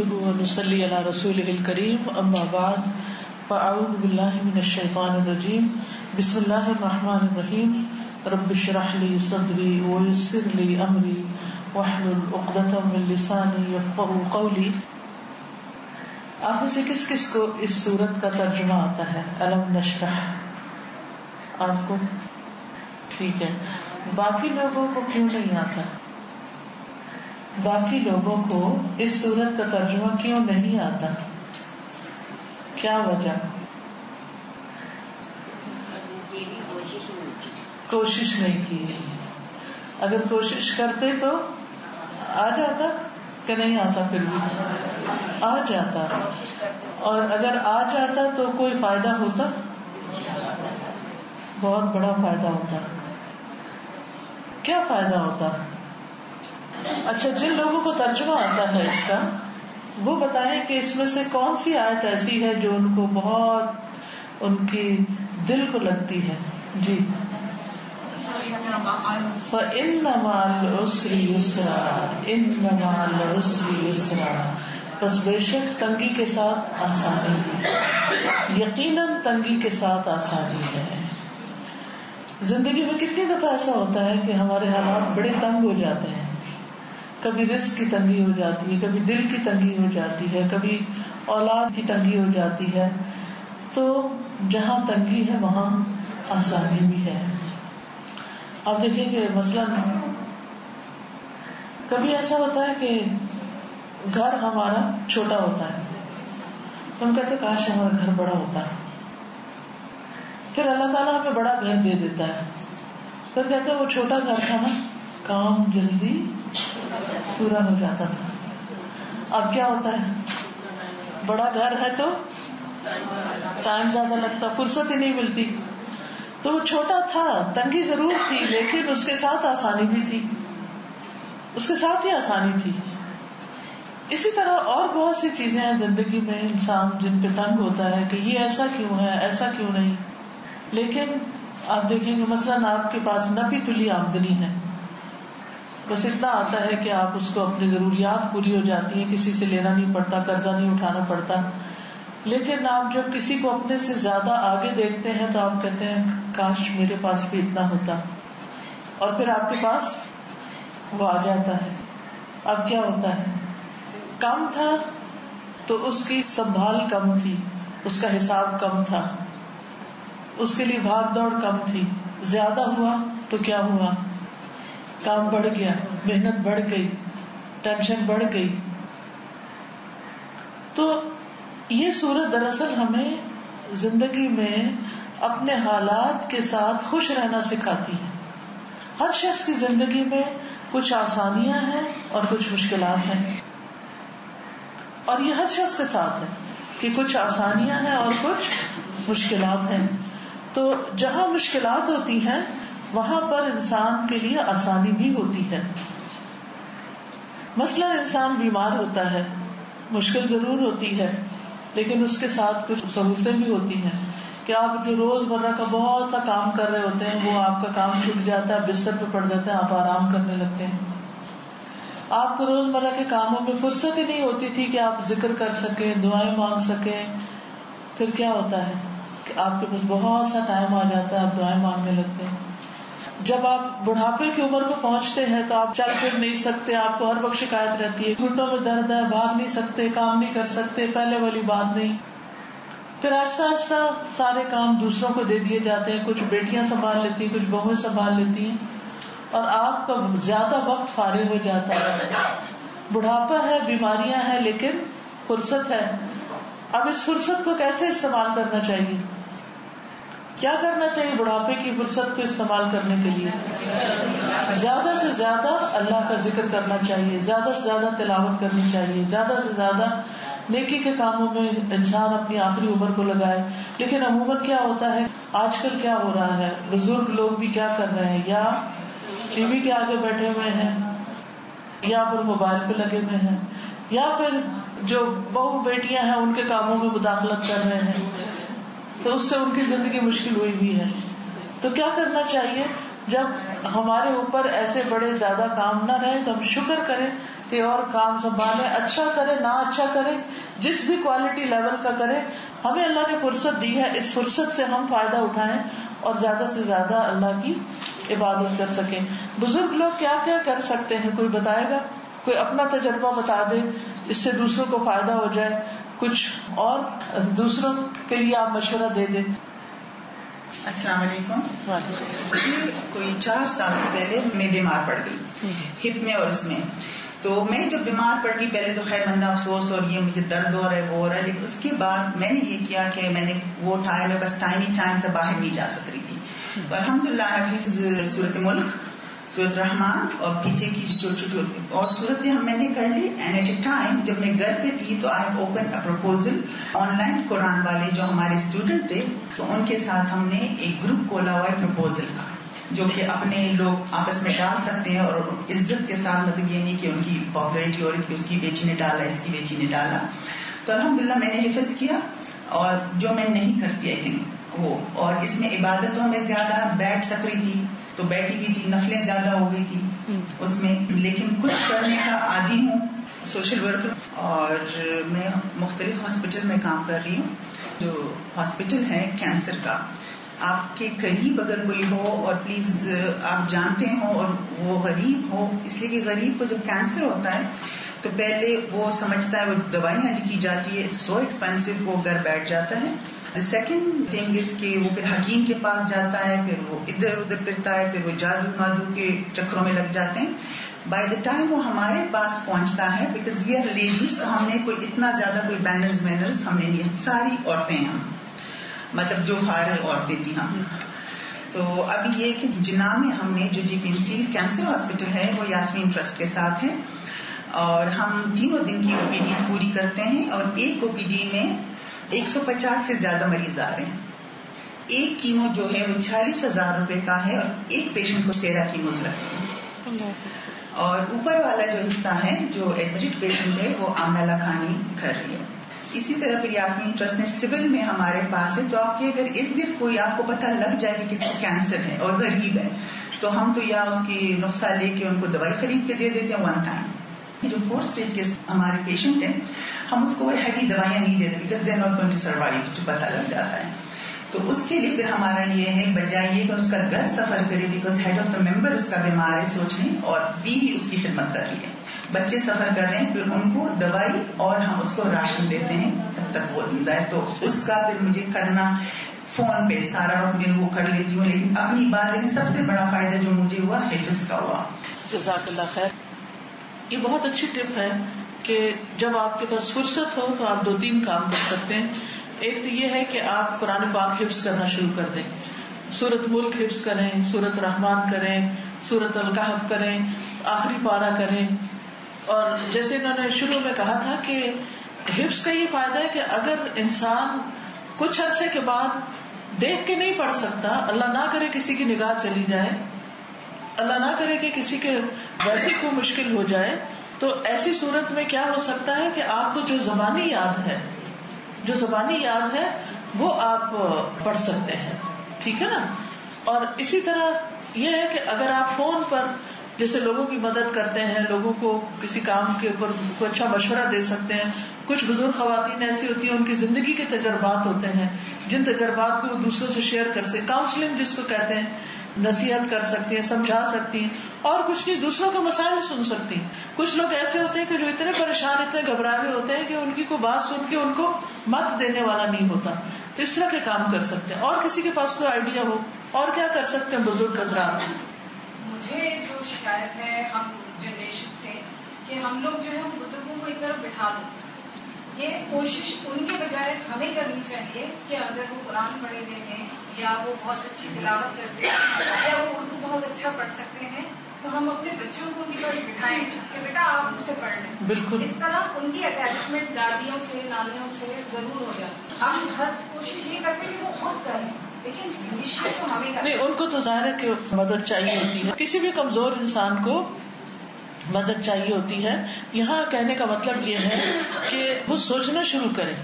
نحمده ونصلي على رسوله الكريم اما بعد فاعوذ بالله من الشيطان الرجيم بسم الله الرحمن الرحيم رب اشرح لي صدري ويسر لي امري واحلل عقدة من لساني يفقهوا قولي. آپ میں سے کس کس کو اس سورت کا ترجمہ آتا ہے؟ الم نشرح آپ کو ٹھیک ہے. باقی لوگوں کو کیوں نہیں آتا؟ باقی لوگوں کو اس سورت کا ترجمہ کیوں نہیں آتا؟ کیا وجہ؟ کوشش نہیں کی. اگر کوشش کرتے تو آ جاتا کہ نہیں آتا؟ پھر بھی آ جاتا. اور اگر آ جاتا تو کوئی فائدہ ہوتا؟ بہت بڑا فائدہ ہوتا. کیا فائدہ ہوتا؟ اچھا، جن لوگوں کو ترجمہ آتا ہے اس کا وہ بتائیں کہ اس میں سے کون سی آیت ایسی ہے جو ان کو بہت ان کی دل کو لگتی ہے. جی. فَإِنَّ مَعَ الْعُسْرِ يُسْرًا إِنَّ مَعَ الْعُسْرِ يُسْرًا بس بے شک تنگی کے ساتھ آسانی، یقیناً تنگی کے ساتھ آسانی ہے. زندگی میں کتنی دفعہ ایسا ہوتا ہے کہ ہمارے حالات بڑے تنگ ہو جاتے ہیں. کبھی رزق کی تنگی ہو جاتی ہے، کبھی دل کی تنگی ہو جاتی ہے، کبھی اولاد کی تنگی ہو جاتی ہے. تو جہاں تنگی ہے وہاں آسانی بھی ہے. آپ دیکھیں کہ مثلاً کبھی ایسا ہوتا ہے کہ گھر ہمارا چھوٹا ہوتا ہے، ہم کہتے ہیں کاش ہمارا گھر بڑا ہوتا. پھر اللہ تعالیٰ ہمیں بڑا گھر دے دیتا ہے، پھر کہتے ہیں وہ چھوٹا گھر تھا نا، کام جلدی پورا ہو جاتا تھا. اب کیا ہوتا ہے؟ بڑا گھر ہے تو ٹائم زیادہ لگتا، فرصت ہی نہیں ملتی. تو وہ چھوٹا تھا، تنگی ضرور تھی لیکن اس کے ساتھ آسانی بھی تھی، اس کے ساتھ ہی آسانی تھی. اسی طرح اور بہت سی چیزیں ہیں زندگی میں انسان جن پہ تنگ ہوتا ہے کہ یہ ایسا کیوں ہے، ایسا کیوں نہیں. لیکن آپ دیکھیں گے مثلاً آپ کے پاس نپی تلی آمدنی ہے، بس اتنا آتا ہے کہ آپ اس کو اپنی ضروریات پوری ہو جاتی ہیں، کسی سے لینا نہیں پڑتا، قرضہ نہیں اٹھانا پڑتا. لیکن آپ جب کسی کو اپنے سے زیادہ آگے دیکھتے ہیں تو آپ کہتے ہیں کاش میرے پاس بھی اتنا ہوتا، اور پھر آپ کے پاس وہ آ جاتا ہے. اب کیا ہوتا ہے؟ کم تھا تو اس کی سنبھال کم تھی، اس کا حساب کم تھا، اس کے لیے بھاگ دوڑ کم تھی. زیادہ ہوا تو کیا ہوا؟ کام بڑھ گیا، محنت بڑھ گئی، ٹینشن بڑھ گئی. تو یہ سورت دراصل ہمیں زندگی میں اپنے حالات کے ساتھ خوش رہنا سکھاتی ہے. ہر شخص کی زندگی میں کچھ آسانیاں ہیں اور کچھ مشکلات ہیں، اور یہ ہر شخص کے ساتھ ہے کہ کچھ آسانیاں ہیں اور کچھ مشکلات ہیں. تو جہاں مشکلات ہوتی ہیں وہاں پر انسان کے لیے آسانی بھی ہوتی ہے. مثلا انسان بیمار ہوتا ہے، مشکل ضرور ہوتی ہے لیکن اس کے ساتھ کچھ سہولتیں بھی ہوتی ہیں کہ آپ جو روز مرہ کا بہت سا کام کر رہے ہوتے ہیں وہ آپ کا کام چھوٹ جاتا ہے، بستر پہ پڑ جاتے ہیں، آپ آرام کرنے لگتے ہیں. آپ کو روز مرہ کے کاموں میں فرصت ہی نہیں ہوتی تھی کہ آپ ذکر کر سکیں، دعائیں مانگ سکیں. پھر کیا ہوتا ہے کہ آپ کے پاس بہت سا ٹائم آ جاتا ہے، آپ دعائیں مانگنے لگتے ہیں. جب آپ بڑھاپے کی عمر کو پہنچتے ہیں تو آپ چل پھر نہیں سکتے، آپ کو ہر وقت شکایت رہتی ہے، گھٹنوں میں درد ہے، بھاگ نہیں سکتے، کام نہیں کر سکتے، پہلے والی بات نہیں. پھر آہستہ آہستہ سارے کام دوسروں کو دے دیے جاتے ہیں، کچھ بیٹیاں سنبھال لیتی ہیں، کچھ بہویں سنبھال لیتی ہیں، اور آپ کا زیادہ وقت فارغ ہو جاتا ہے. بڑھاپا ہے، بیماریاں ہیں، لیکن فرصت ہے. اب اس فرصت کو کیسے استعمال کرنا چاہیے؟ کیا کرنا چاہیے بڑھاپے کی فرصت کو استعمال کرنے کے لیے؟ زیادہ سے زیادہ اللہ کا ذکر کرنا چاہیے، زیادہ سے زیادہ تلاوت کرنی چاہیے، زیادہ سے زیادہ نیکی کے کاموں میں انسان اپنی آخری عمر کو لگائے. لیکن عموماً کیا ہوتا ہے آج کل، کیا ہو رہا ہے، بزرگ لوگ بھی کیا کر رہے ہیں، یا ٹی وی کے آگے بیٹھے ہوئے ہیں، یا پھر موبائل پہ لگے ہوئے ہیں، یا پھر جو بہو بیٹیاں ہیں ان کے کاموں میں مداخلت کر رہے ہیں. تو اس سے ان کی زندگی مشکل ہوئی بھی ہے. تو کیا کرنا چاہیے؟ جب ہمارے اوپر ایسے بڑے زیادہ کام نہ رہے تو ہم شکر کریں کہ اور کام سنبھالیں, اچھا کریں نہ اچھا کریں, جس بھی کوالٹی لیول کا کریں. ہمیں اللہ نے فرصت دی ہے, اس فرصت سے ہم فائدہ اٹھائیں اور زیادہ سے زیادہ اللہ کی عبادت کر سکیں. بزرگ لوگ کیا کیا کر سکتے ہیں, کوئی بتائے گا؟ کوئی اپنا تجربہ بتا دے, اس سے دوسروں کو فائدہ ہو جائے, کچھ اور دوسروں کے لیے آپ مشورہ دے دیں. السلام علیکم. مجھے کوئی 4 سال سے پہلے میں بیمار پڑ گئی ہپ میں اور اس میں. تو میں جب بیمار پڑ گئی پہلے تو خیر بندہ افسوس اور یہ مجھے درد ہو رہا ہے وہ ہو رہا ہے, لیکن اس کے بعد میں نے یہ کیا کہ میں نے وہ اٹھایا, میں بس ٹائم ہی ٹائم تک باہر نہیں جا سک رہی تھی. تو الحمدللہ حفظ سورت ملک, سورت رحمان اور پیچھے کی چھوٹی چھوٹی اور صورتیں میں نے کر لی. اینڈ ایٹ اے ٹائم جب میں گھر پہ تھی تو I have open a proposal online. Quran والے جو ہمارے اسٹوڈنٹ تھے تو ان کے ساتھ ہم نے ایک گروپ کھولا ہوا ہے پروپوزل کا, جو کہ اپنے لوگ آپس میں ڈال سکتے ہیں اور عزت کے ساتھ, مطلب یہ نہیں کہ ان کی پاپولیرٹی ہو رہی تھی اس کی بیٹی نے ڈالا اس کی بیٹی نے ڈالا. تو الحمدللہ میں نے حفظ کیا اور جو میں نہیں کرتی آئی تھنک وہ, اور اس میں عبادتوں میں زیادہ بیٹھ سک رہی تھی تو بیٹھی بھی تھی, نفلیں زیادہ ہو گئی تھی اس میں, لیکن کچھ کرنے کا عادی ہوں. سوشل ورکر اور میں مختلف ہاسپٹل میں کام کر رہی ہوں. جو ہاسپٹل ہے کینسر کا, آپ کے قریب اگر کوئی ہو اور پلیز آپ جانتے ہو اور وہ غریب ہو, اس لیے کہ غریب کو جب کینسر ہوتا ہے تو پہلے وہ سمجھتا ہے وہ دوائیاں لکھی جاتی ہے, اٹس سو ایکسپینسو, وہ گھر بیٹھ جاتا ہے. سیکنڈ تھنگ از کہ وہ پھر حکیم کے پاس جاتا ہے, پھر وہ ادھر ادھر پھرتا ہے, پھر وہ جادو مادو کے چکروں میں لگ جاتے ہیں. بائی دا ٹائم وہ ہمارے پاس پہنچتا ہے, بیکاز وی آر لیڈیز, تو ہم نے کوئی اتنا زیادہ کوئی بینرز وینرز ہم نے نہیں, ساری عورتیں ہیں ہم, مطلب جو فارغ عورتیں تھیں ہم. تو اب یہ کہ جناح میں ہم نے جو GPMC کینسر ہاسپٹل ہے وہ یاسمین ٹرسٹ کے ساتھ ہے, اور ہم 3 دن کی OPDs پوری کرتے ہیں, اور ایک OPD میں 150 سے زیادہ مریض آ رہے ہیں. ایک کیمو جو ہے وہ 46,000 روپے کا ہے, اور ایک پیشنٹ کو 13 کیموز لگتے ہیں. اور اوپر والا جو حصہ ہے جو ایڈمٹڈ پیشنٹ ہے وہ آمنہ لکھانی کر رہی ہے. اسی طرح پھر یاسمین ٹرسٹ نے سول میں ہمارے پاس ہے, تو آپ کے اگر ارد گرد کوئی آپ کو پتہ لگ جائے کہ کسی کو کینسر ہے اور غریب ہے, تو ہم تو یا اس کی نسخہ لے کے ان کو دوائی خرید کے دے دیتے ہیں 1 ٹائم. جو 4th اسٹیج کے ہمارے پیشنٹ ہیں ہم اس کو ہیوی دوائیاں نہیں دیتے, because they are not going to survive, جو پتہ لگ جاتا ہے. تو اس کے لیے پھر ہمارا یہ ہے, بجائے یہ کہ اس کا گھر سفر کرے, بیکاز ہیڈ آف دا ممبر اس کا بیمار ہے سوچنے, اور بیوی اس کی خدمت کر رہی ہے, بچے سفر کر رہے ہیں, پھر ان کو دوائی اور ہم اس کو راشن دیتے ہیں تب تک وہ زندہ ہے. تو اس کا پھر مجھے کرنا فون پہ سارا وقت میں وہ کر لیتی ہوں, لیکن اپنی بات لیکن سب سے بڑا فائدہ جو مجھے ہوا حفظ کا ہوا. جزاک اللہ خیر. یہ بہت اچھی ٹپ ہے کہ جب آپ کے پاس فرصت ہو تو آپ 2-3 کام کر سکتے ہیں. ایک تو یہ ہے کہ آپ قرآن پاک حفظ کرنا شروع کر دیں, سورت ملک حفظ کریں, سورت رحمان کریں, سورت الکہف کریں, آخری پارہ کریں. اور جیسے انہوں نے شروع میں کہا تھا کہ حفظ کا یہ فائدہ ہے کہ اگر انسان کچھ عرصے کے بعد دیکھ کے نہیں پڑھ سکتا, اللہ نہ کرے کسی کی نگاہ چلی جائے, اللہ نہ کرے کہ کسی کے ویسے کوئی مشکل ہو جائے, تو ایسی صورت میں کیا ہو سکتا ہے کہ آپ کو جو زبانی یاد ہے وہ آپ پڑھ سکتے ہیں, ٹھیک ہے نا. اور اسی طرح یہ ہے کہ اگر آپ فون پر جیسے لوگوں کی مدد کرتے ہیں, لوگوں کو کسی کام کے اوپر کوئی اچھا مشورہ دے سکتے ہیں. کچھ بزرگ خواتین ایسی ہوتی ہیں ان کی زندگی کے تجربات ہوتے ہیں جن تجربات کو وہ دوسروں سے شیئر کر سکتے, کاؤنسلنگ جس کو کہتے ہیں, نصیحت کر سکتی ہیں, سمجھا سکتی ہیں, اور کچھ نہیں دوسروں کے مسائل سن سکتی ہیں. کچھ لوگ ایسے ہوتے ہیں کہ جو اتنے پریشان, اتنے گھبرائے ہوئے ہوتے ہیں کہ ان کی کوئی بات سن کے ان کو مت دینے والا نہیں ہوتا, تو اس طرح کے کام کر سکتے ہیں. اور کسی کے پاس کوئی آئیڈیا ہو اور کیا کر سکتے ہیں بزرگ حضرات؟ مجھے جو شکایت ہے ہم جنریشن سے کہ ہم لوگ جو ہے وہ بزرگوں کو ایک طرف بٹھا دیں. یہ کوشش ان کے بجائے ہمیں کرنی چاہیے کہ اگر وہ قرآن پڑھے ہوئے ہیں یا وہ بہت اچھی تلاوت کرتے ہیں یا وہ اردو بہت اچھا پڑھ سکتے ہیں, تو ہم اپنے بچوں کو ان کے پاس بٹھائیں کہ بیٹا آپ مجھ سے پڑھ لیں. بالکل. اس طرح ان کی اٹیچمنٹ دادیوں سے نانیوں سے ضرور ہو جاتی. ہم ہر کوشش یہ کرتے ہیں کہ وہ خود کریں, لیکن انیشیٹ تو ہمیں کرنا. نہیں, ان کو تو ظاہر ہے کہ مدد چاہیے ہوتی ہے, کسی بھی کمزور انسان کو مدد چاہیے ہوتی ہے. یہاں کہنے کا مطلب یہ ہے کہ وہ سوچنا شروع کریں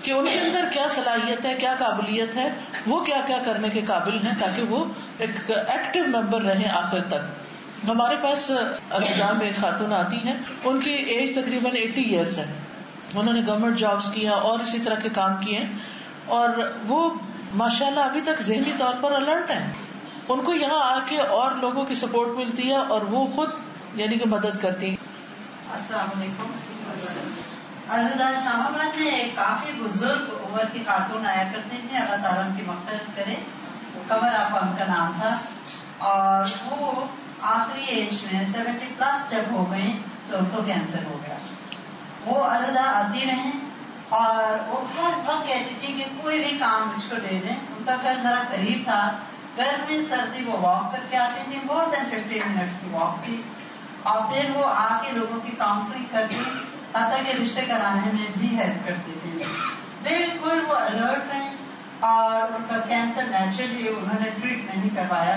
کہ ان کے اندر کیا صلاحیت ہے, کیا قابلیت ہے, وہ کیا کیا کرنے کے قابل ہیں, تاکہ وہ ایک ایکٹیو ممبر رہیں آخر تک. ہمارے پاس الہدا میں ایک خاتون آتی ہیں, ان کی ایج تقریباً 80 ایئرس ہے. انہوں نے گورنمنٹ جابس کیا اور اسی طرح کے کام کیے, اور وہ ماشاءاللہ ابھی تک ذہنی طور پر الرٹ ہیں. ان کو یہاں آ کے اور لوگوں کی سپورٹ ملتی ہے اور وہ خود یعنی کہ مدد کرتی ہیں. السلام علیکم. الہدا اسلام آباد میں ایک کافی بزرگ عمر کی خاتون آیا کرتی تھی, اللہ تعالیٰ ان کی مغفرت کرے. قمر آپا ان کا نام تھا, اور وہ آخری ایج میں 70+ جب ہو گئی تو ان کو کینسر ہو گیا. وہ الہدا آتی رہیں اور وہ ہر وقت کہتی تھی کہ کوئی بھی کام مجھ کو دے دیں. ان کا گھر ذرا قریب تھا, گرمی سردی وہ واک کر کے آتی تھی, مور دین 15 منٹس کی واک تھی, اور پھر وہ آ کے لوگوں کی کاؤنسلنگ کرتی, حتیٰ کہ رشتے کرانے میں بھی ہیلپ کرتی تھی. بالکل وہ الرٹ رہیں, اور ان کا کینسر نیچرلی انہوں نے ٹریٹ نہیں کروایا.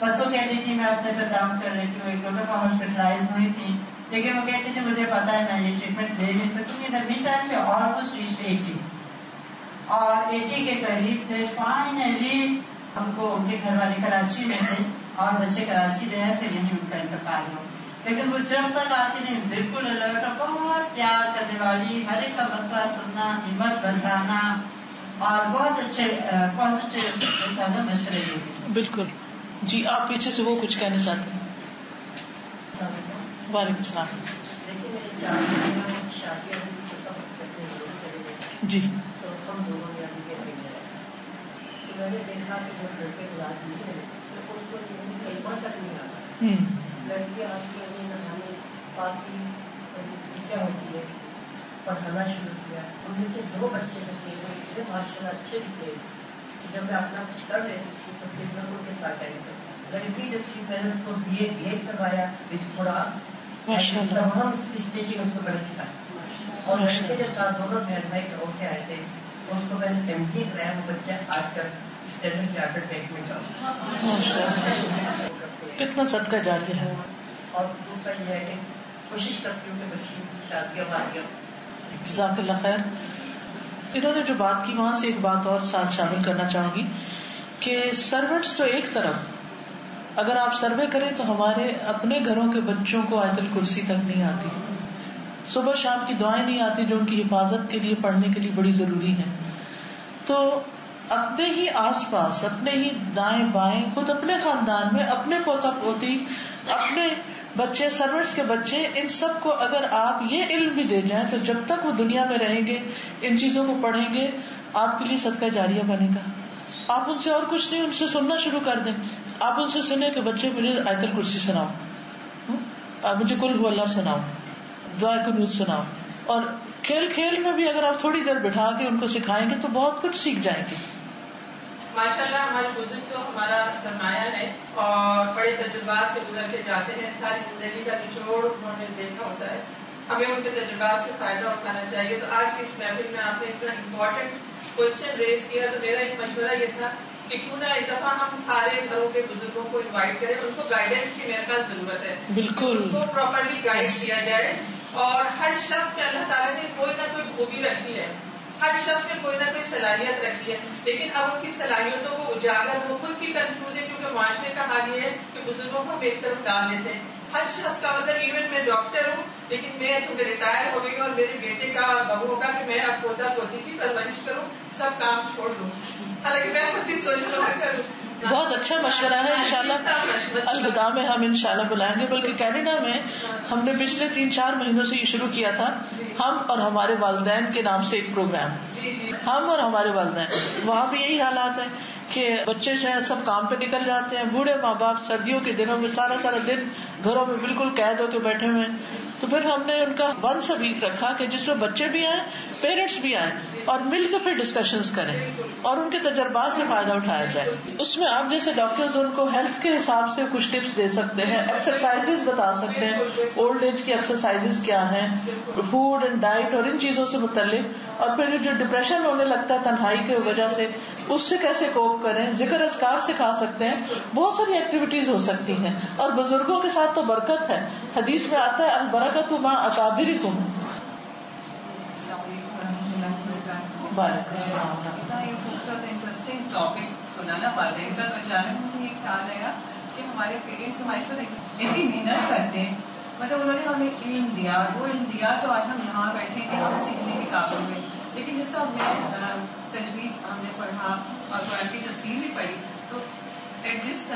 بس وہ کہتی تھی میں اپنے پہ کام کر رہی ہوں, ایک دفعہ ہاسپٹلائز ہوئی تھی, لیکن وہ کہتی تھی مجھے پتا ہے میں یہ ٹریٹمنٹ لے نہیں سکوں گی. مین ٹائم پہ آلموسٹ ریچ 80, اور 80 کے قریب تھے. فائنلی ہم کو ان کے گھر والے کراچی میں تھے اور بچے کراچی رہے تھے, یہیں ان کا انتقال ہو. لیکن وہ جب تک آتی نہیں بالکل الرٹ, بہت پیار کرنے والی, ہر ایک کا مسئلہ سننا, ہمت بندھانا, اور بہت اچھے پازیٹیو مشورے دیتی. بالکل جی. آپ پیچھے سے وہ کچھ کہنا چاہتے ہیں؟ وعلیکم السلام. جی. میں نے دیکھا کہ جو لڑکے بات نہیں ہے ان کو کلمہ تک نہیں آتا. لڑکی آتی ہے نہانے پاکی کیا ہوتی ہے, پڑھانا شروع کیا. ان میں سے 2 بچے جو تھے وہ اتنے ماشاء اللہ اچھے تھے کہ جب میں اپنا کچھ کر رہی تھی تو پھر میں ان کے ساتھ آئی. لڑکی جو تھی میں نے اس کو BA کروایا وتھ قرآن, تمام اسٹیچنگ اس کو بڑے سکھائی. اور لڑکے جو تھا دونوں بہن بھائی گھروں سے آئے تھے, اس کو میں نے MD کرایا. وہ بچہ آج کل اسٹینڈرڈ چارٹرڈ بینک میں جاؤ. کتنا صدقہ جاری ہے. اور دوسرا یہ ہے کہ کوشش کرتی ہوں کہ بچی کی شادیاں والیاں. جزاک اللہ خیر. انہوں نے جو بات کی وہاں سے ایک بات اور ساتھ شامل کرنا چاہوں گی کہ سرونٹس تو ایک طرف, اگر آپ سروے کریں تو ہمارے اپنے گھروں کے بچوں کو آیت الکرسی تک نہیں آتی, صبح شام کی دعائیں نہیں آتی جو ان کی حفاظت کے لیے پڑھنے کے لیے بڑی ضروری ہے. تو اپنے ہی آس پاس, اپنے ہی دائیں بائیں, خود اپنے خاندان میں اپنے پوتا پوتی, اپنے بچے, سرونٹس کے بچے, ان سب کو اگر آپ یہ علم بھی دے جائیں تو جب تک وہ دنیا میں رہیں گے ان چیزوں کو پڑھیں گے, آپ کے لیے صدقہ جاریہ بنے گا. آپ ان سے اور کچھ نہیں, ان سے سننا شروع کر دیں. آپ ان سے سنیں کہ بچے مجھے آیت الکرسی سناؤ, مجھے قل هو اللہ سناؤ, دعائے قنوت سناؤ. اور کھیل کھیل میں بھی اگر آپ تھوڑی دیر بٹھا کے ان کو سکھائیں گے تو بہت کچھ سیکھ جائیں گے. ماشاءاللہ ہمارے بزرگ تو ہمارا سرمایہ ہے اور بڑے تجربات سے گزر کے جاتے ہیں. ساری زندگی کا نچوڑ انہوں نے دیکھا ہوتا ہے, ہمیں ان کے تجربات سے فائدہ اٹھانا چاہیے. تو آج کی اس محفل میں آپ نے اتنا امپورٹنٹ کوشچن ریز کیا, تو میرا ایک مشورہ یہ تھا کہ کیوں نہ ایک دفعہ ہم سارے گھروں کے بزرگوں کو انوائٹ کریں. ان کو گائیڈنس کی میرے پاس ضرورت ہے. بالکل, ان کو پراپرلی گائیڈ کیا جائے. اور ہر شخص میں اللہ تعالیٰ نے کوئی نہ کوئی خوبی رکھی ہے, ہر شخص میں کوئی نہ کوئی صلاحیت رکھی ہے, لیکن اب ان کی صلاحیتوں کو اجاگر وہ خود بھی کنفیوز ہے, کیونکہ معاشرے کا حال یہ ہے کہ بزرگوں کو ہم ایک طرف ڈال دیتے ہیں. ہر شخص کا مطلب ایون میں ڈاکٹر ہوں لیکن میں کیونکہ ریٹائر ہو گئی ہوں, اور میرے بیٹے کا اور بہوؤں کا کہ میں اب پوتا پوتی کی پرورش کروں, سب کام چھوڑ دوں. حالانکہ میں خود بھی سوشل ورکر ہوں. بہت اچھا مشورہ ہے. انشاءاللہ الہدا میں ہم انشاءاللہ بلائیں گے, بلکہ کینیڈا میں ہم نے پچھلے 3-4 مہینوں سے یہ شروع کیا تھا, ہم اور ہمارے والدین کے نام سے ایک پروگرام. ہم اور ہمارے والدین, وہاں بھی یہی حالات ہے کہ بچے جو ہیں سب کام پہ نکل جاتے ہیں, بوڑھے ماں باپ سردیوں کے دنوں میں سارا دن گھروں میں بالکل قید ہو کے بیٹھے ہوئے ہیں. تو پھر ہم نے ان کا ونس اے ویک رکھا کہ جس میں بچے بھی آئیں, پیرنٹس بھی آئیں, اور مل کے پھر ڈسکشنز کریں اور ان کے تجربات سے فائدہ اٹھایا جائے. اس میں آپ جیسے ڈاکٹرز ان کو ہیلتھ کے حساب سے کچھ ٹپس دے سکتے ہیں, ایکسرسائزز بتا سکتے ہیں, اولڈ ایج کی ایکسرسائزز کیا ہیں, فوڈ اینڈ ڈائٹ اور ان چیزوں سے متعلق. اور پھر جو ڈپریشن ہونے لگتا ہے تنہائی کی وجہ سے, اس سے کیسے کوپ کریں, ذکر اذکار سکھا سکتے ہیں. بہت ساری ایکٹیویٹیز ہو سکتی ہیں, اور بزرگوں کے ساتھ تو برکت ہے. حدیث میں آتا ہے البرکۃ مع اکابرکم. اللہ وبرکاتہ. وعلیکم السلام. اتنا ایک خوبصورت انٹرسٹنگ ٹاپک سنا نا والدین کا. اچانک مجھے یہ خیال آیا کہ ہمارے پیرنٹس ہمارے ساتھ اتنی محنت کرتے ہیں, مطلب انہوں نے ہمیں علم دیا, وہ علم دیا تو آج ہم یہاں بیٹھے کہ ہم سیکھنے کے قابل ہوئے. لیکن جس طرح میں تجوید ہم نے پڑھا اور قرآن کی تفسیر بھی پڑھی, تو جسٹ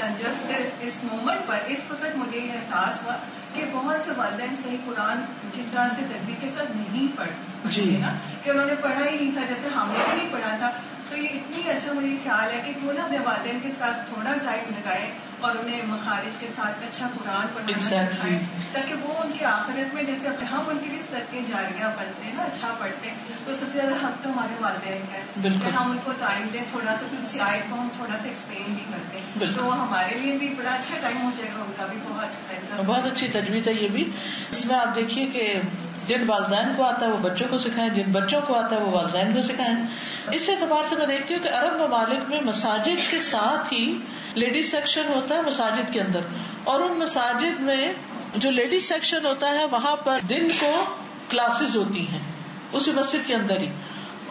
اس مومنٹ پر اس وقت مجھے یہ احساس ہوا کہ بہت سے والدین صحیح قرآن جس طرح سے تجوید کے ساتھ نہیں پڑھتے نا, کہ انہوں نے پڑھا ہی نہیں تھا جیسے ہم نے بھی نہیں پڑھا تھا. تو یہ اتنی اچھا مجھے خیال ہے کہ کیوں نہ اپنے والدین کے ساتھ تھوڑا ٹائم لگائے اور انہیں مخارج کے ساتھ اچھا قرآن پڑھانا سکھائیں, تاکہ وہ ان کی آخرت میں جیسے ہم ان کے لیے صدقے جاریہ بنتے ہیں نا, اچھا پڑھتے ہیں, تو سب سے زیادہ حق تو ہمارے والدین کا ہے کہ ہم ان کو ٹائم دیں تھوڑا سا, کسی آیت کو ہم تھوڑا سا ایکسپلین بھی کرتے ہیں, تو ہمارے لیے بھی بڑا اچھا ٹائم ہو جائے گا, ان کا بھی بہت اچھی تجویز ہے. یہ بھی اس میں آپ دیکھیے کہ جن والدین کو آتا ہے وہ بچوں کو سکھائیں, جن بچوں کو آتا ہے وہ والدین کو سکھائیں. اس اعتبار سے میں دیکھتی ہوں کہ عرب ممالک میں مساجد کے ساتھ ہی لیڈیز سیکشن ہوتا ہے مساجد کے اندر, اور ان مساجد میں جو لیڈیز سیکشن ہوتا ہے وہاں پر دن کو کلاسز ہوتی ہیں اسی مسجد کے اندر ہی.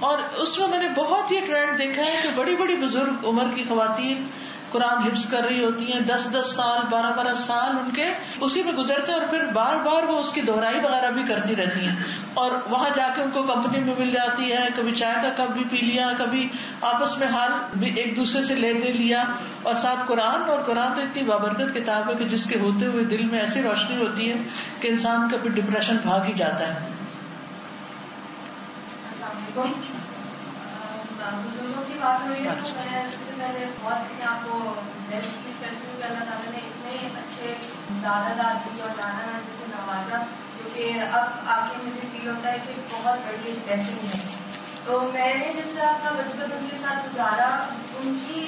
اور اس میں نے بہت یہ ٹرینڈ دیکھا ہے کہ بڑی بڑی بزرگ عمر کی خواتین قرآن حفظ کر رہی ہوتی ہیں, 10 سال 12 سال ان کے اسی میں گزرتے ہیں, اور پھر بار بار وہ اس کی دہرائی وغیرہ بھی کرتی رہتی ہیں, اور وہاں جا کے ان کو کمپنی میں مل جاتی ہے, کبھی چائے کا کپ بھی پی لیا, کبھی آپس میں حال بھی ایک دوسرے سے لے دے لیا, اور ساتھ قرآن. اور قرآن تو اتنی بابرکت کتاب ہے کہ جس کے ہوتے ہوئے دل میں ایسی روشنی ہوتی ہے کہ انسان کا پھر ڈپریشن بھاگ ہی جاتا ہے. بزرگوں کی بات ہو رہی ہے تو میں سب سے پہلے بہت اپنے آپ کو بلیس فیل کرتی ہوں کہ اللہ تعالیٰ نے اتنے اچھے دادا دادی اور نانا نانی سے نوازا, جو کہ اب آ کے مجھے فیل ہوتا ہے کہ بہت بڑی ایک بلیسنگ ہے. تو میں نے جس طرح اپنا بچپن ان کے ساتھ گزارا, ان کی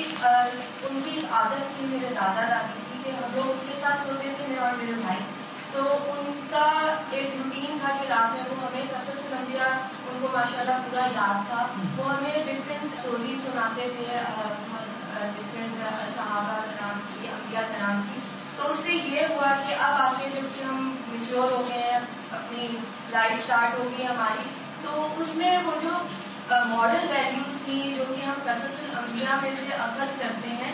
عادت تھی میرے دادا دادی کی کہ ہم لوگ ان کے ساتھ سوتے تھے, میں اور میرے بھائی. تو ان کا ایک روٹین تھا کہ رات میں وہ ہمیں قصص الانبیاء, ان کو ماشاءاللہ پورا یاد تھا, وہ ہمیں ڈفرینٹ اسٹوریز سناتے تھے, ڈفرینٹ صحابہ کرام کی, انبیاء کرام کی. تو اس سے یہ ہوا کہ اب آ کے جب کہ ہم میچور ہو گئے ہیں, اپنی لائف اسٹارٹ ہو گئی ہماری, تو اس میں وہ جو ماڈل ویلیوز تھی جو کہ ہم قصص الانبیاء میں سے اخذ کرتے ہیں,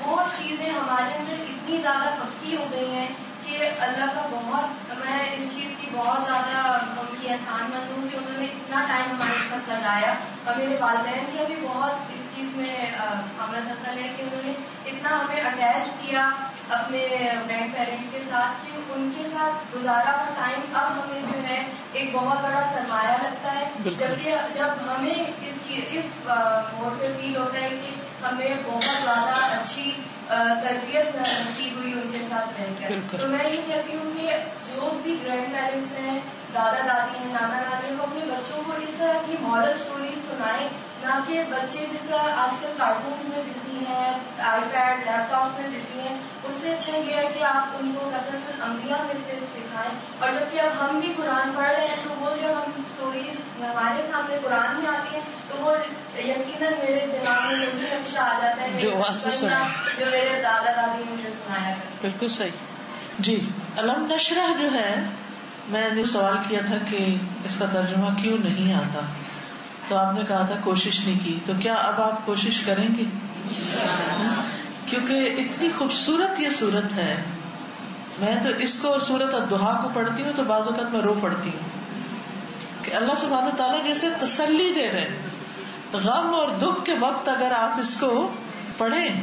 وہ چیزیں ہمارے اندر اتنی زیادہ پکی ہو گئی ہیں کہ اللہ کا بہت, میں اس چیز کی بہت زیادہ ان کی احسان مند ہوں کہ انہوں نے اتنا ٹائم ہمارے ساتھ لگایا. اور میرے والدین کا بھی بہت اس چیز میں عمل دخل ہے کہ انہوں نے اتنا ہمیں اٹیچ کیا اپنے گرینڈ پیرنٹس کے ساتھ کہ ان کے ساتھ گزارا ہوا ٹائم اب ہمیں جو ہے ایک بہت بڑا سرمایہ لگتا ہے. جبکہ جب ہمیں اس موڈ پہ فیل ہوتا ہے کہ ہمیں بہت زیادہ اچھی تربیت نصیب ہوئی ان کے ساتھ رہ کر. تو میں یہ کہتی ہوں کہ جو بھی گرینڈ پیرنٹس ہیں, دادا دادی ہیں, نانا نانی ہیں, وہ اپنے بچوں کو اس طرح کی مارل اسٹوریز سنائیں, نہ کہ بچے جس طرح آج کل کارٹونز میں بزی ہیں, آئی پیڈ لیپ ٹاپس میں بزی ہیں. اس سے اچھا یہ ہے کہ آپ ان کو قصص الانبیاء میں سے سکھائیں. اور جبکہ اب ہم بھی قرآن پڑھ رہے ہیں تو وہ جو ہم اسٹوریز ہمارے سامنے قرآن میں آتی ہیں تو وہ یقیناً میرے دماغ میں وہی نقشہ آ جاتا ہے جو میرے دادا دادی مجھے سنایا کرتے. بالکل صحیح. جی, علم نشرح جو ہے, میں نے سوال کیا تھا کہ اس کا ترجمہ کیوں نہیں آتا, تو آپ نے کہا تھا کوشش نہیں کی. تو کیا اب آپ کوشش کریں گے؟ کیونکہ اتنی خوبصورت یہ صورت ہے. میں تو اس کو سورۃ الضحیٰ کو پڑھتی ہوں تو بعض اوقات میں رو پڑتی ہوں کہ اللہ سبحانہ وتعالیٰ جیسے تسلی دے رہے, غم اور دکھ کے وقت اگر آپ اس کو پڑھیں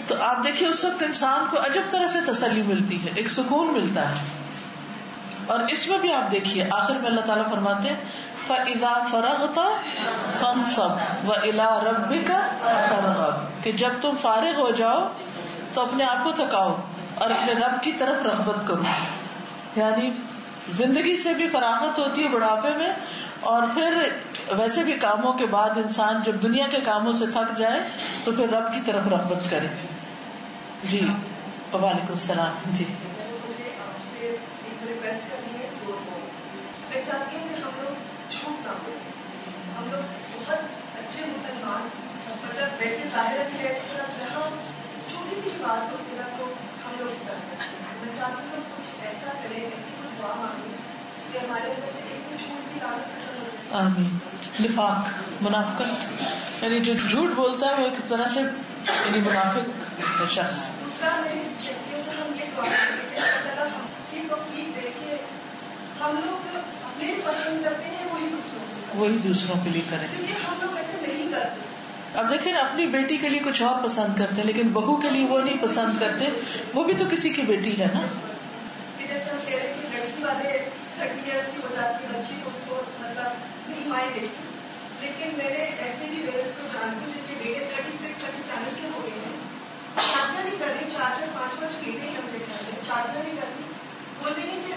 تو آپ دیکھیں اس وقت انسان کو عجب طرح سے تسلی ملتی ہے, ایک سکون ملتا ہے. اور اس میں بھی آپ دیکھیے آخر میں اللہ تعالیٰ فرماتے ہیں فَإِذَا فَرَغْتَ فَانْصَبْ وَإِلَىٰ رَبِّكَ فَارْغَب, کہ جب تم فارغ ہو جاؤ تو اپنے آپ کو تھکاؤ اور اپنے رب کی طرف رغبت کرو. یعنی زندگی سے بھی فراغت ہوتی ہے بڑھاپے میں, اور پھر ویسے بھی کاموں کے بعد انسان جب دنیا کے کاموں سے تھک جائے تو پھر رب کی طرف رغبت کرے. جی, وعلیکم السلام. جی, میں چاہتی ہوں کہ ہم لوگ جھوٹ نہ بولیں. ہم لوگ بہت اچھے مسلمان, مطلب ویسے ظاہر ہے جہاں چھوٹی سی بات ہوتی ہے تو ہم لوگ اس طرح کرتے ہیں. میں چاہتی ہوں کچھ ایسا کریں, ایسی کوئی دعا مانگیں کہ ہمارے اندر سے ایک جھوٹ کی عادت ختم ہو جائے. آمین. نفاق، منافقت، یعنی جو جھوٹ بولتا ہے وہ ایک طرح سے یعنی منافق ہے شخص. دوسرا میں دیکھتی ہوں کہ ہم یہ دعا کرتے ہیں اللہ تعالیٰ ہم کی توفیق دے کے ہم لوگ اپنے پسند کرتے ہیں وہی دوسروں کے لیے کریں، کیونکہ ہم لوگ ایسے نہیں کرتے. اب دیکھیں اپنی بیٹی کے لیے کچھ اور پسند کرتے ہیں لیکن بہو کے لیے وہ نہیں پسند کرتے، وہ بھی تو کسی کی بیٹی ہے نا. جیسے ہم کہہ رہے ہیں لڑکی والے 30 ایئرس کی ہو جاتی ہے بچی کو اس کو مطلب نہیں مائیں دیتی، لیکن میرے ایسے بھی پیرنٹس کو جانتی ہوں جن کے بیٹے 36-37 کے ہو گئے ہیں، شادیاں نہیں کر رہی، 4-5 بیٹے ہی ہم دیکھ رہے ہیں، شادیاں نہیں کر رہی. بولتے نہیں کہ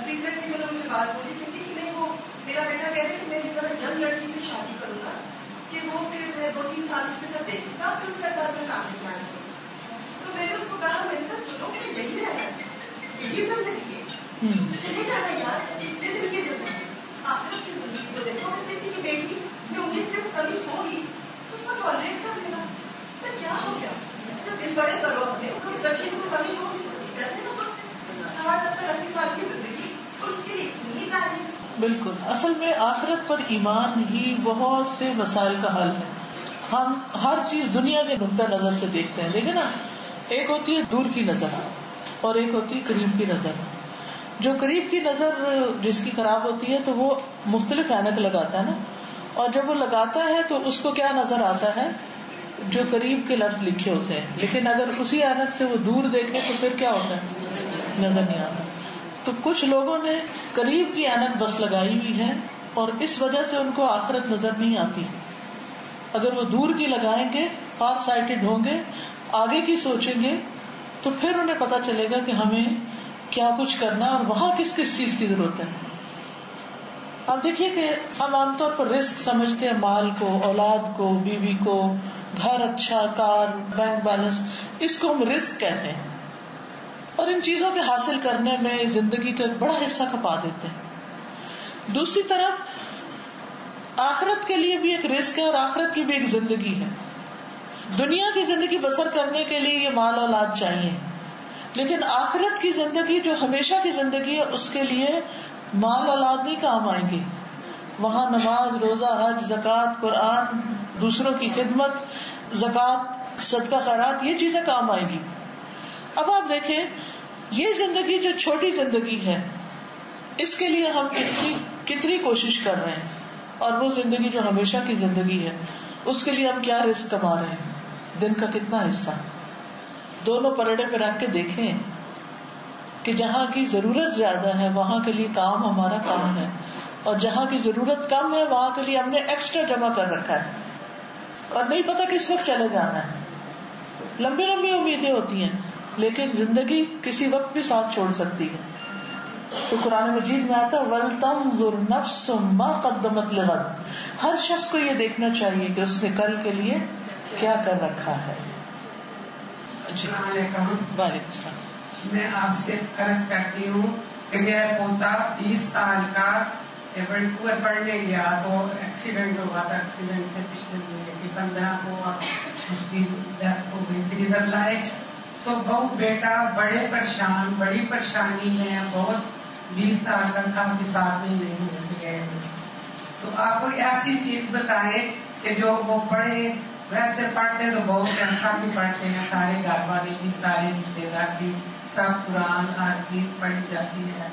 ریسنٹلی جو مجھے بات بولی تھی کہ نہیں وہ میرا بیٹا کہہ رہے کہ میں اس طرح ینگ لڑکی سے شادی کروں گا کہ وہ پھر میں 2-3 سال اس کے ساتھ دیکھوں گا پھر اس کے بعد میں کام کرنا ہے. تو میں نے اس کو کہا میں نے کہا سنو کہ یہی رہنا یہی زندگی ہے تو چلے جانا یار، اتنے دن کی زندگی آخرت کی زندگی کو دیکھو. اگر کسی کی بیٹی میں 19 سے کمی ہوگی تو اس کو ٹالریٹ کر لینا تو کیا ہو گیا، دل بڑے کرو اپنے. اس بچے کی کمی ہوگی کرنے کا پڑتے 60-70-80 سال کی زندگی اور اس کے لیے اتنی تعریف. بالکل، اصل میں آخرت پر ایمان ہی بہت سے مسائل کا حل ہے. ہم ہر چیز دنیا کے نقطہ نظر سے دیکھتے ہیں. دیکھیں نا، ایک ہوتی ہے دور کی نظر اور ایک ہوتی ہے قریب کی نظر. جو قریب کی نظر جس کی خراب ہوتی ہے تو وہ مختلف اینک لگاتا ہے نا، اور جب وہ لگاتا ہے تو اس کو کیا نظر آتا ہے، جو قریب کے لفظ لکھے ہوتے ہیں. لیکن اگر اسی اینک سے وہ دور دیکھے تو پھر کیا ہوتا ہے، نظر نہیں آتا. تو کچھ لوگوں نے قریب کی اینک بس لگائی ہوئی ہے اور اس وجہ سے ان کو آخرت نظر نہیں آتی. اگر وہ دور کی لگائیں گے، فار سائٹڈ ہوں گے، آگے کی سوچیں گے تو پھر انہیں پتا چلے گا کہ ہمیں کیا کچھ کرنا اور وہاں کس کس چیز کی ضرورت ہے. اب دیکھیے کہ ہم عام طور پر رزق سمجھتے ہیں مال کو، اولاد کو، بیوی کو، گھر، اچھا کار، بینک بیلنس، اس کو ہم رزق کہتے ہیں اور ان چیزوں کے حاصل کرنے میں زندگی کا ایک بڑا حصہ کھپا دیتے ہیں. دوسری طرف آخرت کے لیے بھی ایک رزق ہے اور آخرت کی بھی ایک زندگی ہے. دنیا کی زندگی بسر کرنے کے لیے یہ مال اولاد چاہیے، لیکن آخرت کی زندگی جو ہمیشہ کی زندگی ہے اس کے لیے مال اولاد نہیں کام آئیں گے. وہاں نماز، روزہ، حج، زکوٰۃ، قرآن، دوسروں کی خدمت، زکوٰۃ، صدقہ خیرات، یہ چیزیں کام آئیں گی. اب آپ دیکھیں یہ زندگی جو چھوٹی زندگی ہے اس کے لیے ہم کتنی کوشش کر رہے ہیں، اور وہ زندگی جو ہمیشہ کی زندگی ہے اس کے لیے ہم کیا رزق کما رہے ہیں، دن کا کتنا حصہ. دونوں پلڑے پہ رکھ کے دیکھیں کہ جہاں کی ضرورت زیادہ ہے وہاں کے لیے کام ہمارا کام ہے، اور جہاں کی ضرورت کم ہے وہاں کے لیے ہم نے ایکسٹرا جمع کر رکھا ہے اور نہیں پتا کس وقت چلے جانا ہے. لمبی لمبی امیدیں ہوتی ہیں لیکن زندگی کسی وقت بھی ساتھ چھوڑ سکتی ہے. تو قرآن مجید میں آتا ہے وَلْتَنظُرْ نَفْسٌ مَا قَدَّمَتْ لِغَدٍ، ہر شخص کو یہ دیکھنا چاہیے کہ اس نے کل کے لیے کیا کر رکھا ہے. السلام علیکم. وعلیکم السلام. میں آپ سے عرض کرتی ہوں کہ میرا پوتا 20 سال کا ٹوئر پڑھنے گیا تو ایکسیڈنٹ ہوا تھا. ایکسیڈنٹ سے پچھلے مہینے کی 15 کو اس کی ڈیتھ ہو گئی. پھر ادھر لائے تو بہو بیٹا بڑے پریشان، بڑی پریشانی میں بہت. 20 سال کا تھا کہ ساتھ میں نہیں گئے. تو آپ کوئی ایسی چیز بتائیں کہ جو وہ پڑھے. ویسے پڑھتے تو بہت ایسا بھی پڑھتے ہیں، سارے گھر والے بھی، سارے رشتے دار بھی، سب قرآن ہر چیز پڑھی جاتی ہے.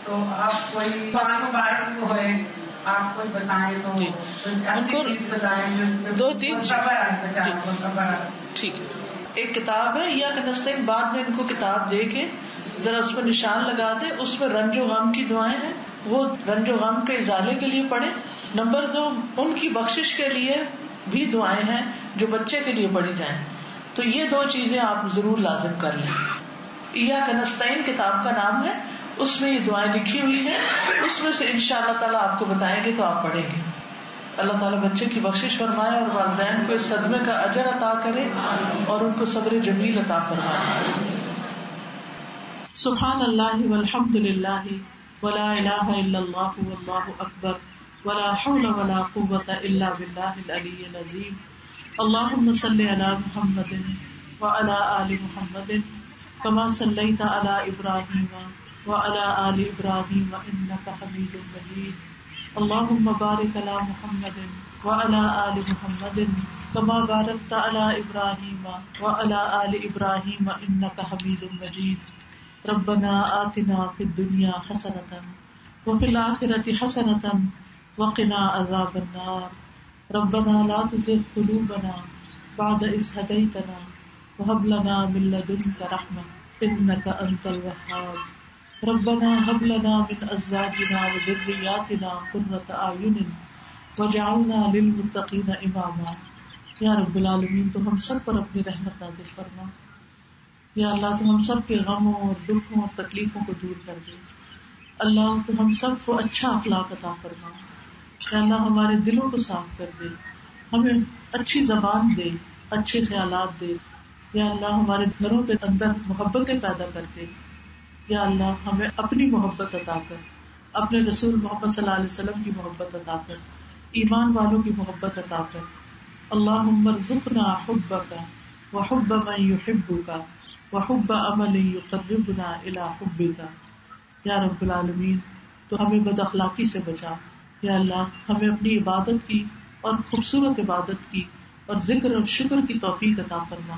تو آپ کوئی مبارک ہوئے آپ کوئی بتائیں تو ایسی چیز بتائیں جو 2-3 صبر آئے بچاروں کو صبر آئے. ٹھیک ہے، ایک کتاب ہے یا نستعین، بعد میں ان کو کتاب دے کے ذرا اس پر نشان لگا دے. اس میں رنج و غم کی دعائیں ہیں، وہ رنج و غم کے ازالے کے لیے پڑھیں. نمبر 2 ان کی بخشش کے لیے بھی دعائیں ہیں جو بچے کے لیے پڑھی جائیں. تو یہ 2 چیزیں آپ ضرور لازم کر لیں. یا نستعین کتاب کا نام ہے، اس میں یہ دعائیں لکھی ہوئی ہیں. اس میں سے انشاءاللہ تعالیٰ آپ کو بتائیں گے تو آپ پڑھیں گے. اللہ تعالیٰ بچے کی بخشش فرمائے اور والدین کو اس صدمے کا اجر عطا کرے اور ان کو صبر جمیل عطا فرمائے. سبحان اللہ والحمد للہ ولا الہ الا اللہ واللہ اکبر ولا حول ولا قوة الا باللہ العلی العظیم. اللہم صلی علی محمد وعلی آل محمد كما صلیت علی ابراہیم وعلى آل إبراهيم إنك حميد مجيد. اللهم بارك على محمد وعلى آل محمد كما باركت على إبراهيم وعلى آل إبراهيم إنك حميد مجيد. ربنا آتنا في الدنيا حسنة وفي الآخرة حسنة وقنا عذاب النار. ربنا لا تزغ قلوبنا بعد إذ هديتنا وهب لنا من لدنك رحمة إنك أنت الوهاب. ربنا هب لنا من أزواجنا وذرياتنا قرة أعين وجعلنا للمتقين إماما. یا رب العالمین تو ہم سب پر اپنی رحمت نازل فرما. یا اللہ تو ہم سب کے غموں اور دکھوں اور تکلیفوں کو دور کر دے. اللہ تو ہم سب کو اچھا اخلاق عطا فرما. یا اللہ ہمارے دلوں کو صاف کر دے, ہمیں اچھی زبان دے, اچھے خیالات دے. یا اللہ ہمارے گھروں کے اندر محبتیں پیدا کر دے. یا اللہ ہمیں اپنی محبت عطا کر, اپنے رسول محمد صلی اللہ علیہ وسلم کی محبت عطا کر, ایمان والوں کی محبت عطا کر. اللہم ارزقنا حبک وحب من یحبک وحب عمل یقربنا الی حبک. یا رب العالمین تو ہمیں بد اخلاقی سے بچا. یا اللہ ہمیں اپنی عبادت کی اور خوبصورت عبادت کی اور ذکر اور شکر کی توفیق عطا فرما.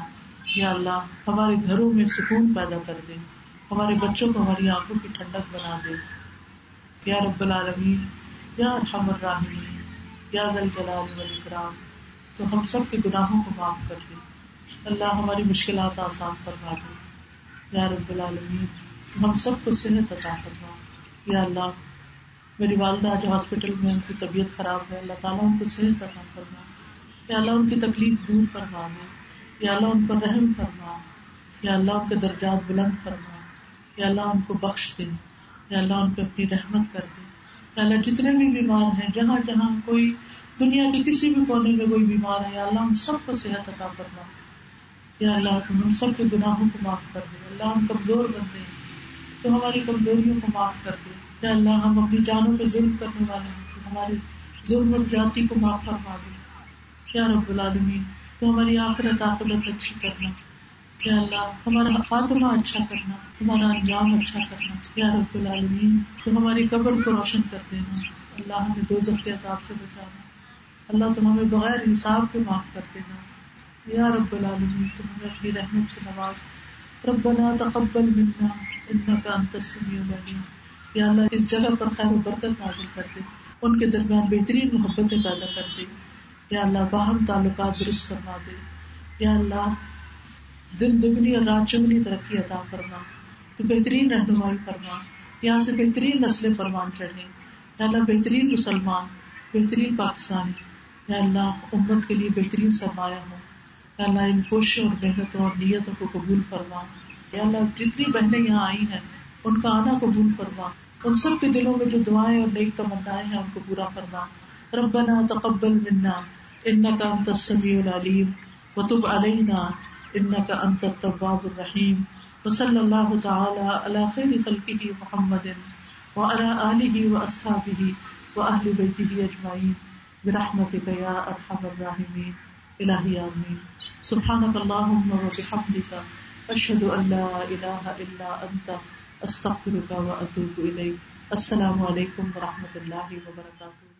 یا اللہ ہمارے گھروں میں سکون پیدا کر دے, ہمارے بچوں کو ہماری آنکھوں کی ٹھنڈک بنا دے. یا رب العالمین یا ارحم الراحمین یا ذا الجلال والاکرام تو ہم سب کے گناہوں کو معاف کر دے. اللہ ہماری مشکلات آسان فرما دے. یا رب العالمین ہم سب کو صحت عطا فرما. یا اللہ میری والدہ جو ہاسپٹل میں ان کی طبیعت خراب ہے, اللہ تعالیٰ ان کو صحت عطا فرما. یا اللہ ان کی تکلیف دور فرما دے. یا اللہ ان پر رحم فرما. یا اللہ ان کے درجات بلند فرما. یا اللہ ان کو بخش دے. یا اللہ ان پہ اپنی رحمت کر دے. یا اللہ جتنے بھی بیمار ہیں, جہاں جہاں کوئی دنیا کے کسی بھی کونے میں کوئی بیمار ہے, یا اللہ ان سب کو صحت عطا فرما. یا اللہ تم ہم سب کے گناہوں کو معاف کر دے. اللہ ہم کمزور بندے ہیں تو ہماری کمزوریوں کو معاف کر دے. یا اللہ ہم اپنی جانوں پہ ظلم کرنے والے ہیں تو ہمارے ظلم اور زیادتی کو معاف فرما دے. یا رب العالمین تو ہماری آخرت عاقبت اچھی کرنا. یا اللہ ہمارا خاتمہ اچھا کرنا, ہمارا انجام اچھا کرنا. یا رب العالمین تو ہماری قبر کو روشن کر دینا. اللہ ہمیں دوزخ کے عذاب سے بچانا. اللہ تم ہمیں بغیر حساب کے معاف کر دینا. یا رب العالمین تم ہمیں اپنی رحمت سے نواز. ربنا تقبل منا انک انت السمیع العلیم. یا اللہ اس جگہ پر خیر و برکت نازل کر دے, ان کے درمیان بہترین محبتیں پیدا کر دے. یا اللہ باہم تعلقات درست فرما دے. یا اللہ دن دگنی اور رات چگنی ترقی عطا فرما. تو بہترین رہنمائی فرما, یہاں سے بہترین نسل فرمان چڑھیں. یا اللہ بہترین مسلمان, بہترین پاکستانی, یا اللہ امت کے لیے بہترین سرمایہ ہو. یا اللہ ان کوششوں اور محنتوں اور نیتوں کو قبول فرما. یا اللہ جتنی بہنیں یہاں آئی ہیں ان کا آنا قبول فرما. ان سب کے دلوں میں جو دعائیں اور نیک تمنائیں ہیں ان کو پورا فرما. ربنا تقبل منا انک انت السمیع العلیم وتب علینا انک انت التواب الرحیم. وصلی اللہ تعالی علی خیر خلقہ محمد وعلی آلہ واصحابہ واہل بیتہ اجمعین برحمتک یا ارحم الراحمین. الہی آمین. سبحانک اللہم وبحمدک اشہد ان لا الہ الا انت استغفرک واتوب الیک. السلام علیکم ورحمۃ اللہ وبرکاتہ.